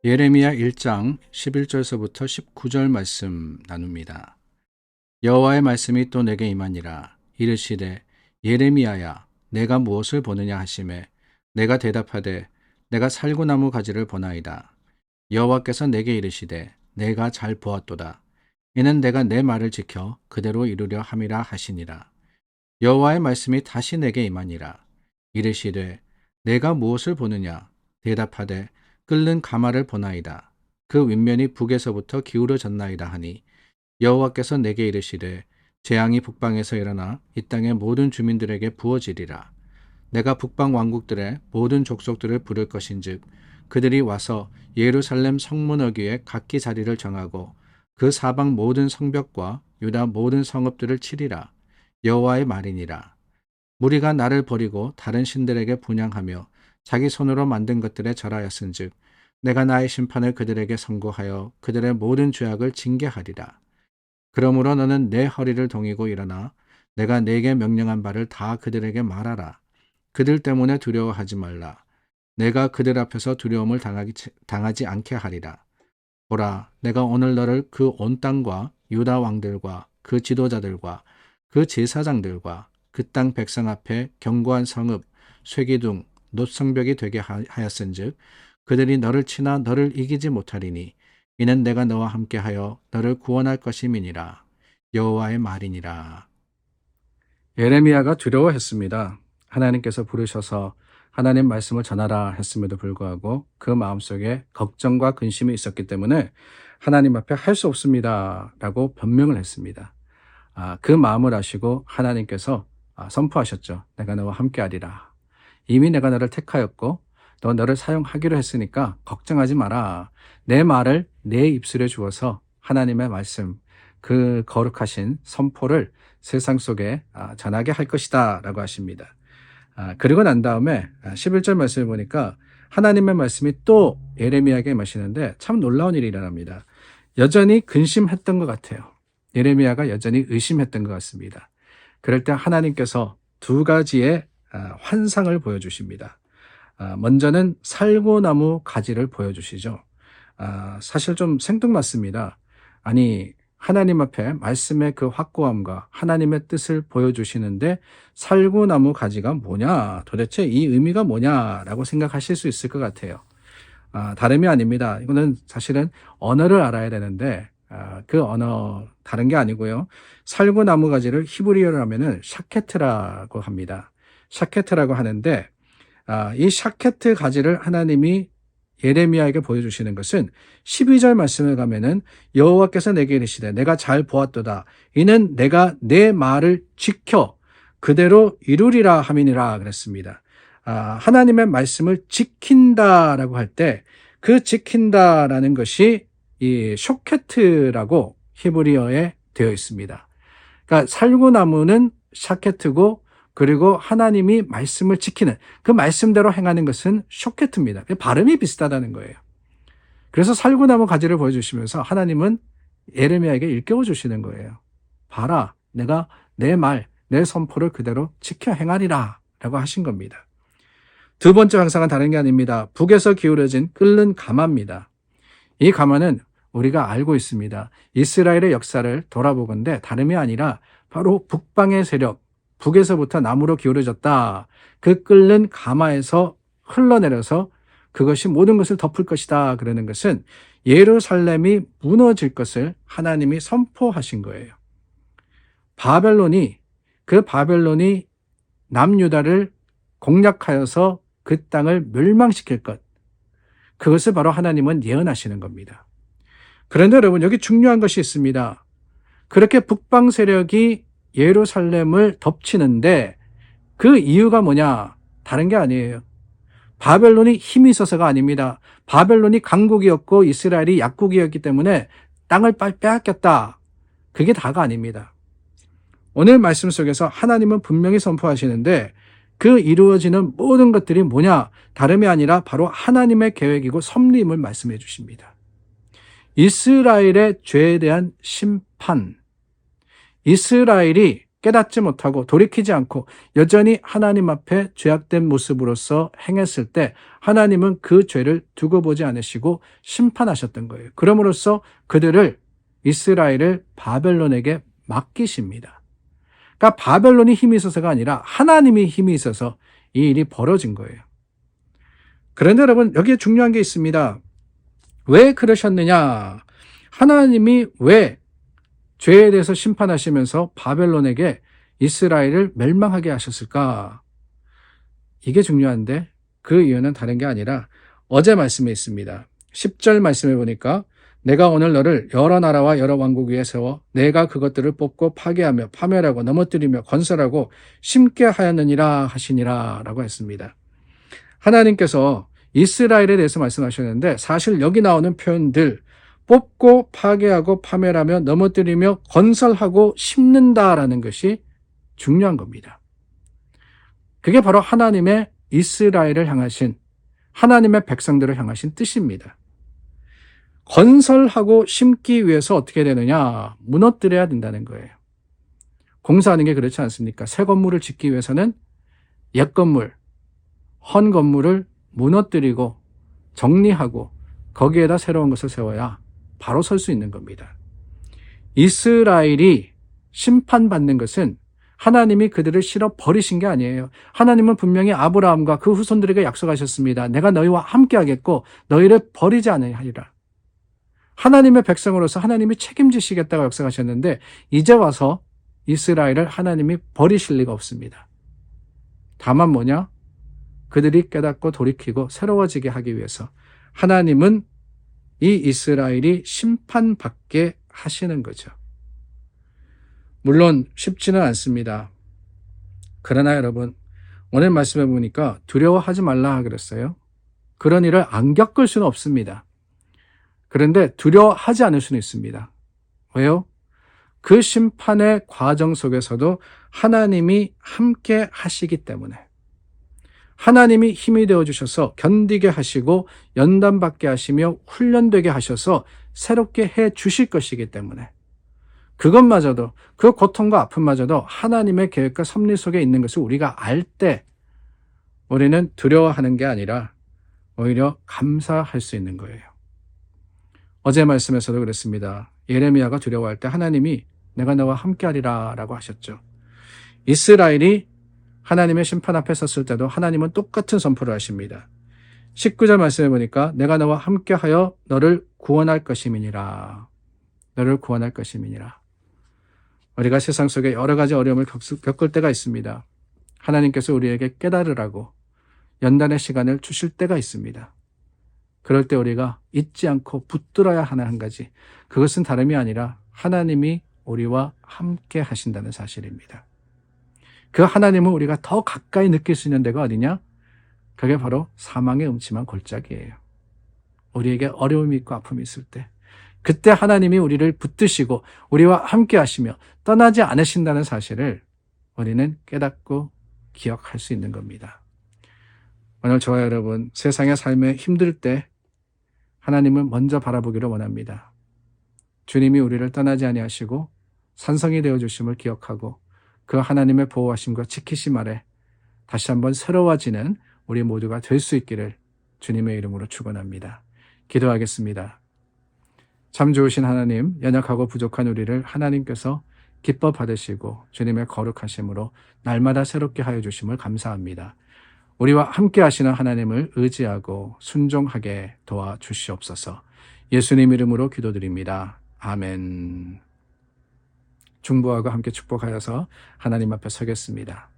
예레미야 1장 11절서부터 19절 말씀 나눕니다. 여호와의 말씀이 또 내게 임하니라. 이르시되 예레미야야 내가 무엇을 보느냐 하시매 내가 대답하되 내가 살구나무 가지를 보나이다. 여호와께서 내게 이르시되 내가 잘 보았도다. 이는 내가 내 말을 지켜 그대로 이루려 함이라 하시니라. 여호와의 말씀이 다시 내게 임하니라. 이르시되 내가 무엇을 보느냐 대답하되 끓는 가마를 보나이다. 그 윗면이 북에서부터 기울어졌나이다 하니 여호와께서 내게 이르시되 재앙이 북방에서 일어나 이 땅의 모든 주민들에게 부어지리라. 내가 북방 왕국들의 모든 족속들을 부를 것인즉 그들이 와서 예루살렘 성문 어귀에 각기 자리를 정하고 그 사방 모든 성벽과 유다 모든 성읍들을 치리라. 여호와의 말이니라. 무리가 나를 버리고 다른 신들에게 분향하며 자기 손으로 만든 것들에 절하였은즉 내가 나의 심판을 그들에게 선고하여 그들의 모든 죄악을 징계하리라. 그러므로 너는 내 허리를 동이고 일어나 내가 네게 명령한 바를 다 그들에게 말하라. 그들 때문에 두려워하지 말라. 내가 그들 앞에서 두려움을 당하지 않게 하리라. 보라, 내가 오늘 너를 그 온 땅과 유다 왕들과 그 지도자들과 그 제사장들과 그 땅 백성 앞에 견고한 성읍, 쇠기둥, 놋성벽이 되게 하였은즉 그들이 너를 치나 너를 이기지 못하리니 이는 내가 너와 함께하여 너를 구원할 것임이니라. 여호와의 말이니라. 예레미야가 두려워했습니다. 하나님께서 부르셔서 하나님 말씀을 전하라 했음에도 불구하고 그 마음속에 걱정과 근심이 있었기 때문에 하나님 앞에 할 수 없습니다 라고 변명을 했습니다. 그 마음을 아시고 하나님께서 선포하셨죠. 내가 너와 함께하리라. 이미 내가 너를 택하였고 또 너를 사용하기로 했으니까 걱정하지 마라. 내 말을 내 입술에 주어서 하나님의 말씀, 그 거룩하신 선포를 세상 속에 전하게 할 것이다 라고 하십니다. 그리고 난 다음에 11절 말씀을 보니까 하나님의 말씀이 또 예레미야에게 임하시는데 참 놀라운 일이 일어납니다. 여전히 근심했던 것 같아요. 예레미야가 여전히 의심했던 것 같습니다. 그럴 때 하나님께서 두 가지의 환상을 보여주십니다. 먼저는 살구나무 가지를 보여주시죠. 사실 좀 생뚱맞습니다. 아니, 하나님 앞에 말씀의 그 확고함과 하나님의 뜻을 보여주시는데 살구나무 가지가 뭐냐? 도대체 이 의미가 뭐냐라고 생각하실 수 있을 것 같아요. 다름이 아닙니다. 이거는 사실은 언어를 알아야 되는데 그 언어 다른 게 아니고요. 살구나무 가지를 히브리어로 하면은 샤케트라고 합니다. 샤케트라고 하는데 이 샤케트 가지를 하나님이 예레미야에게 보여주시는 것은 12절 말씀을 가면은 여호와께서 내게 이르시되 내가 잘 보았도다. 이는 내가 내 말을 지켜 그대로 이루리라 함이니라 그랬습니다. 하나님의 말씀을 지킨다라고 할 때 그 지킨다라는 것이 이 쇼케트라고 히브리어에 되어 있습니다. 그러니까 살구나무는 샤케트고 그리고 하나님이 말씀을 지키는 그 말씀대로 행하는 것은 쇼케트입니다. 발음이 비슷하다는 거예요. 그래서 살구나무 가지를 보여주시면서 하나님은 예레미야에게 일깨워 주시는 거예요. 봐라, 내가 내 말, 내 선포를 그대로 지켜 행하리라 라고 하신 겁니다. 두 번째 환상은 다른 게 아닙니다. 북에서 기울어진 끓는 가마입니다. 이 가마는 우리가 알고 있습니다. 이스라엘의 역사를 돌아보건대 다름이 아니라 바로 북방의 세력, 북에서부터 남으로 기울어졌다. 그 끓는 가마에서 흘러내려서 그것이 모든 것을 덮을 것이다. 그러는 것은 예루살렘이 무너질 것을 하나님이 선포하신 거예요. 바벨론이 남유다를 공략하여서 그 땅을 멸망시킬 것. 그것을 바로 하나님은 예언하시는 겁니다. 그런데 여러분 여기 중요한 것이 있습니다. 그렇게 북방 세력이 예루살렘을 덮치는데 그 이유가 뭐냐? 다른 게 아니에요. 바벨론이 힘이 있어서가 아닙니다. 바벨론이 강국이었고 이스라엘이 약국이었기 때문에 땅을 빼앗겼다. 그게 다가 아닙니다. 오늘 말씀 속에서 하나님은 분명히 선포하시는데 그 이루어지는 모든 것들이 뭐냐? 다름이 아니라 바로 하나님의 계획이고 섭리임을 말씀해 주십니다. 이스라엘의 죄에 대한 심판, 이스라엘이 깨닫지 못하고 돌이키지 않고 여전히 하나님 앞에 죄악된 모습으로서 행했을 때 하나님은 그 죄를 두고 보지 않으시고 심판하셨던 거예요. 그럼으로써 그들을 이스라엘을 바벨론에게 맡기십니다. 그러니까 바벨론이 힘이 있어서가 아니라 하나님이 힘이 있어서 이 일이 벌어진 거예요. 그런데 여러분, 여기에 중요한 게 있습니다. 왜 그러셨느냐? 하나님이 왜 죄에 대해서 심판하시면서 바벨론에게 이스라엘을 멸망하게 하셨을까? 이게 중요한데 그 이유는 다른 게 아니라 어제 말씀에 있습니다. 10절 말씀에 보니까 내가 오늘 너를 여러 나라와 여러 왕국 위에 세워 내가 그것들을 뽑고 파괴하며 파멸하고 넘어뜨리며 건설하고 심게 하였느니라 하시니라 라고 했습니다. 하나님께서 이스라엘에 대해서 말씀하셨는데 사실 여기 나오는 표현들 뽑고 파괴하고 파멸하며 넘어뜨리며 건설하고 심는다라는 것이 중요한 겁니다. 그게 바로 하나님의 이스라엘을 향하신 하나님의 백성들을 향하신 뜻입니다. 건설하고 심기 위해서 어떻게 되느냐? 무너뜨려야 된다는 거예요. 공사하는 게 그렇지 않습니까? 새 건물을 짓기 위해서는 옛 건물, 헌 건물을 무너뜨리고 정리하고 거기에다 새로운 것을 세워야 바로 설 수 있는 겁니다. 이스라엘이 심판받는 것은 하나님이 그들을 실어 버리신 게 아니에요. 하나님은 분명히 아브라함과 그 후손들에게 약속하셨습니다. 내가 너희와 함께 하겠고 너희를 버리지 않으리라. 하나님의 백성으로서 하나님이 책임지시겠다고 약속하셨는데 이제 와서 이스라엘을 하나님이 버리실 리가 없습니다. 다만 뭐냐? 그들이 깨닫고 돌이키고 새로워지게 하기 위해서 하나님은 이 이스라엘이 심판받게 하시는 거죠. 물론 쉽지는 않습니다. 그러나 여러분, 오늘 말씀해 보니까 두려워하지 말라 그랬어요. 그런 일을 안 겪을 수는 없습니다. 그런데 두려워하지 않을 수는 있습니다. 왜요? 그 심판의 과정 속에서도 하나님이 함께 하시기 때문에 하나님이 힘이 되어주셔서 견디게 하시고 연단받게 하시며 훈련되게 하셔서 새롭게 해 주실 것이기 때문에 그것마저도 그 고통과 아픔마저도 하나님의 계획과 섭리 속에 있는 것을 우리가 알 때 우리는 두려워하는 게 아니라 오히려 감사할 수 있는 거예요. 어제 말씀에서도 그랬습니다. 예레미야가 두려워할 때 하나님이 내가 너와 함께하리라 라고 하셨죠. 이스라엘이 하나님의 심판 앞에 섰을 때도 하나님은 똑같은 선포를 하십니다. 19절 말씀해 보니까 내가 너와 함께하여 너를 구원할 것임이니라. 너를 구원할 것임이니라. 우리가 세상 속에 여러 가지 어려움을 겪을 때가 있습니다. 하나님께서 우리에게 깨달으라고 연단의 시간을 주실 때가 있습니다. 그럴 때 우리가 잊지 않고 붙들어야 하는 한 가지, 그것은 다름이 아니라 하나님이 우리와 함께 하신다는 사실입니다. 그 하나님은 우리가 더 가까이 느낄 수 있는 데가 어디냐? 그게 바로 사망의 음침한 골짜기예요. 우리에게 어려움이 있고 아픔이 있을 때 그때 하나님이 우리를 붙드시고 우리와 함께 하시며 떠나지 않으신다는 사실을 우리는 깨닫고 기억할 수 있는 겁니다. 오늘 저와 여러분 세상의 삶에 힘들 때 하나님은 먼저 바라보기를 원합니다. 주님이 우리를 떠나지 아니하시고 산성이 되어주심을 기억하고 그 하나님의 보호하심과 지키심 아래 다시 한번 새로워지는 우리 모두가 될 수 있기를 주님의 이름으로 축원합니다. 기도하겠습니다. 참 좋으신 하나님, 연약하고 부족한 우리를 하나님께서 기뻐 받으시고 주님의 거룩하심으로 날마다 새롭게 하여 주심을 감사합니다. 우리와 함께 하시는 하나님을 의지하고 순종하게 도와주시옵소서. 예수님 이름으로 기도드립니다. 아멘. 중보하고 함께 축복하여서 하나님 앞에 서겠습니다.